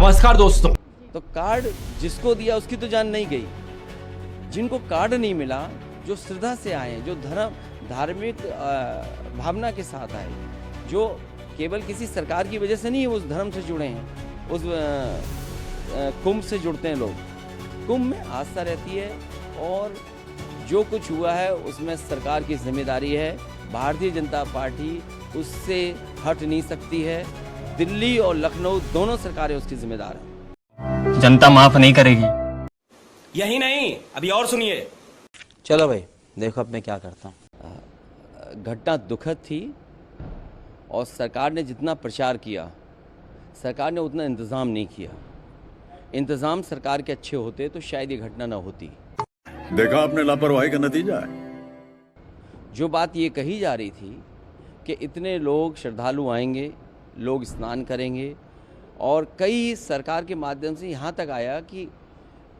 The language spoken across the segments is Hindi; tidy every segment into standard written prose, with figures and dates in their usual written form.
नमस्कार दोस्तों। तो कार्ड जिसको दिया उसकी तो जान नहीं गई। जिनको कार्ड नहीं मिला, जो श्रद्धा से आए, जो धार्मिक भावना के साथ आए, जो केवल किसी सरकार की वजह से नहीं उस धर्म से जुड़े हैं, उस कुंभ से जुड़ते हैं लोग। कुंभ में आस्था रहती है और जो कुछ हुआ है उसमें सरकार की जिम्मेदारी है। भारतीय जनता पार्टी उससे हट नहीं सकती है। दिल्ली और लखनऊ दोनों सरकारें उसकी जिम्मेदार हैं। जनता माफ नहीं करेगी। यही नहीं, अभी और सुनिए। चलो भाई, देखो अब मैं क्या करता हूँ। घटना दुखद थी और सरकार ने जितना प्रचार किया, सरकार ने उतना इंतज़ाम नहीं किया। इंतज़ाम सरकार के अच्छे होते तो शायद ये घटना ना होती। देखा आपने लापरवाही का नतीजा है। जो बात ये कही जा रही थी कि इतने लोग श्रद्धालु आएंगे, लोग स्नान करेंगे, और कई सरकार के माध्यम से यहाँ तक आया कि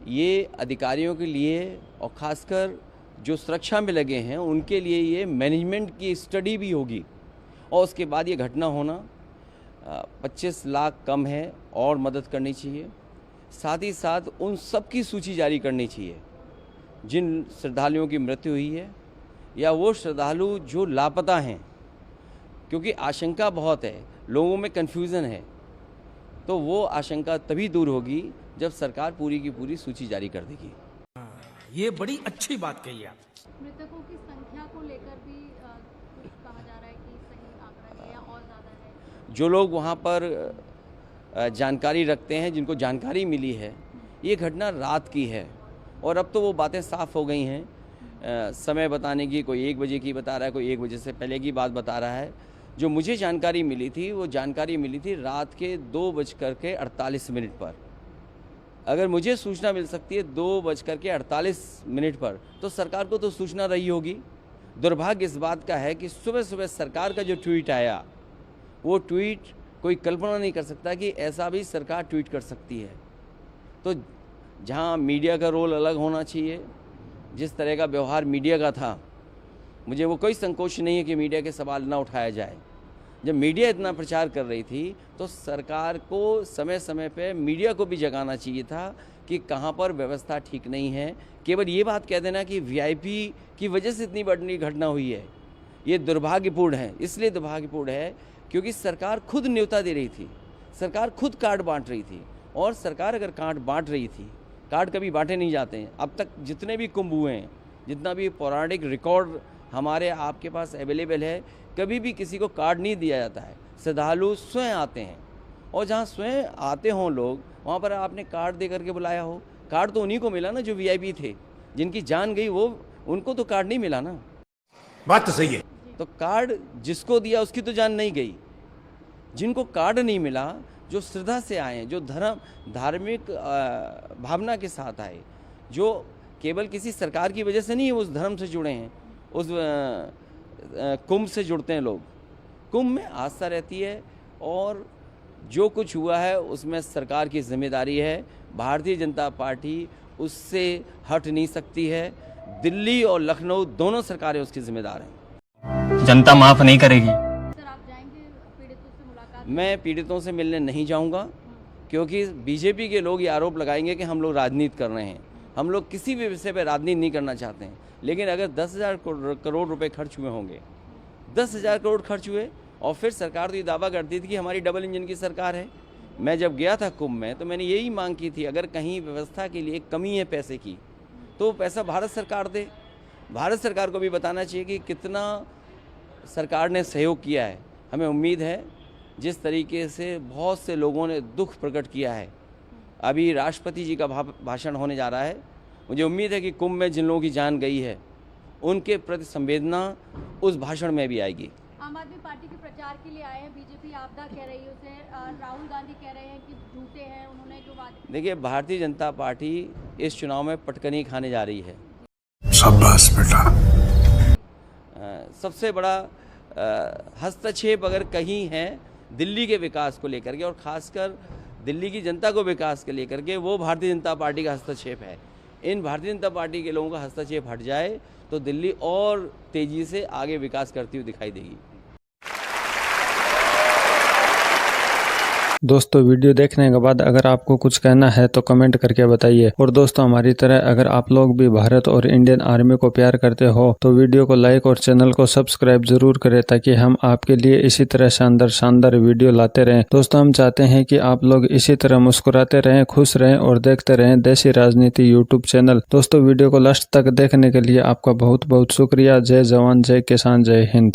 ये अधिकारियों के लिए और ख़ासकर जो सुरक्षा में लगे हैं उनके लिए ये मैनेजमेंट की स्टडी भी होगी। और उसके बाद ये घटना होना 25 लाख कम है और मदद करनी चाहिए। साथ ही साथ उन सब की सूची जारी करनी चाहिए जिन श्रद्धालुओं की मृत्यु हुई है या वो श्रद्धालु जो लापता हैं, क्योंकि आशंका बहुत है, लोगों में कन्फ्यूज़न है। तो वो आशंका तभी दूर होगी जब सरकार पूरी की पूरी सूची जारी कर देगी। ये बड़ी अच्छी बात कही आप। मृतकों की संख्या को लेकर भी कुछ कहा जा रहा है कि सही आंकड़ा है या और ज़्यादा है। जो लोग वहाँ पर जानकारी रखते हैं, जिनको जानकारी मिली है, ये घटना रात की है और अब तो वो बातें साफ़ हो गई हैं। समय बताने की, कोई 1 बजे की बता रहा है, कोई 1 बजे से पहले की बात बता रहा है। जो मुझे जानकारी मिली थी वो जानकारी मिली थी रात के 2:48 पर। अगर मुझे सूचना मिल सकती है 2:48 पर, तो सरकार को तो सूचना रही होगी। दुर्भाग्य इस बात का है कि सुबह सुबह सरकार का जो ट्वीट आया, वो ट्वीट कोई कल्पना नहीं कर सकता कि ऐसा भी सरकार ट्वीट कर सकती है। तो जहां मीडिया का रोल अलग होना चाहिए, जिस तरह का व्यवहार मीडिया का था, मुझे वो कोई संकोच नहीं है कि मीडिया के सवाल ना उठाया जाए। जब मीडिया इतना प्रचार कर रही थी तो सरकार को समय समय पे मीडिया को भी जगाना चाहिए था कि कहाँ पर व्यवस्था ठीक नहीं है। केवल ये बात कह देना कि वीआईपी की वजह से इतनी बड़ी घटना हुई है, ये दुर्भाग्यपूर्ण है। इसलिए दुर्भाग्यपूर्ण है क्योंकि सरकार खुद न्योता दे रही थी, सरकार खुद कार्ड बांट रही थी। और सरकार अगर कार्ड बांट रही थी, कार्ड कभी बांटे नहीं जाते हैं। अब तक जितने भी कुंभ हुए हैं, जितना भी पौराणिक रिकॉर्ड हमारे आपके पास अवेलेबल है, कभी भी किसी को कार्ड नहीं दिया जाता है। श्रद्धालु स्वयं आते हैं और जहाँ स्वयं आते हों लोग, वहाँ पर आपने कार्ड दे करके बुलाया हो। कार्ड तो उन्हीं को मिला ना जो वीआईपी थे, जिनकी जान गई वो, उनको तो कार्ड नहीं मिला ना। बात तो सही है। तो कार्ड जिसको दिया उसकी तो जान नहीं गई। जिनको कार्ड नहीं मिला, जो श्रद्धा से आए, जो धार्मिक भावना के साथ आए, जो केवल किसी सरकार की वजह से नहीं उस धर्म से जुड़े हैं, उस कुंभ से जुड़ते हैं लोग। कुंभ में आस्था रहती है और जो कुछ हुआ है उसमें सरकार की जिम्मेदारी है। भारतीय जनता पार्टी उससे हट नहीं सकती है। दिल्ली और लखनऊ दोनों सरकारें उसकी जिम्मेदार हैं। जनता माफ नहीं करेगी। सर, आप जाएंगे पीड़ितों से मुलाकात? मैं पीड़ितों से मिलने नहीं जाऊंगा, क्योंकि बीजेपी के लोग ये आरोप लगाएंगे कि हम लोग राजनीति कर रहे हैं। हम लोग किसी भी विषय पर राजनीति नहीं करना चाहते हैं। लेकिन अगर 10,000 करोड़ रुपए खर्च हुए होंगे, 10,000 करोड़ खर्च हुए, और फिर सरकार तो ये दावा करती थी कि हमारी डबल इंजन की सरकार है। मैं जब गया था कुंभ में तो मैंने यही मांग की थी, अगर कहीं व्यवस्था के लिए कमी है पैसे की, तो पैसा भारत सरकार दे। भारत सरकार को भी बताना चाहिए कि कितना सरकार ने सहयोग किया है। हमें उम्मीद है, जिस तरीके से बहुत से लोगों ने दुख प्रकट किया है, अभी राष्ट्रपति जी का भाषण होने जा रहा है, मुझे उम्मीद है कि कुंभ में जिन लोगों की जान गई है उनके प्रति संवेदना उस भाषण में भी आएगी। आम आदमी पार्टी के प्रचार के लिए आए हैं, बीजेपी आपदा कह रही है उसे, राहुल गांधी कह रहे हैं कि झूठे हैं उन्होंने जो वादे। देखिए, भारतीय जनता पार्टी इस चुनाव में पटकनी खाने जा रही है। शाबाश बेटा। सबसे बड़ा हस्तक्षेप अगर कहीं है दिल्ली के विकास को लेकर के, और ख़ासकर दिल्ली की जनता को विकास के लेकर के, वो भारतीय जनता पार्टी का हस्तक्षेप है। इन भारतीय जनता पार्टी के लोगों का हस्तक्षेप हट जाए तो दिल्ली और तेज़ी से आगे विकास करती हुई दिखाई देगी। दोस्तों वीडियो देखने के बाद अगर आपको कुछ कहना है तो कमेंट करके बताइए। और दोस्तों हमारी तरह अगर आप लोग भी भारत और इंडियन आर्मी को प्यार करते हो तो वीडियो को लाइक और चैनल को सब्सक्राइब जरूर करें, ताकि हम आपके लिए इसी तरह शानदार वीडियो लाते रहें। दोस्तों हम चाहते हैं कि आप लोग इसी तरह मुस्कुराते रहें, खुश रहें और देखते रहें देसी राजनीति यूट्यूब चैनल। दोस्तों वीडियो को लास्ट तक देखने के लिए आपका बहुत बहुत शुक्रिया। जय जवान, जय किसान, जय हिंद।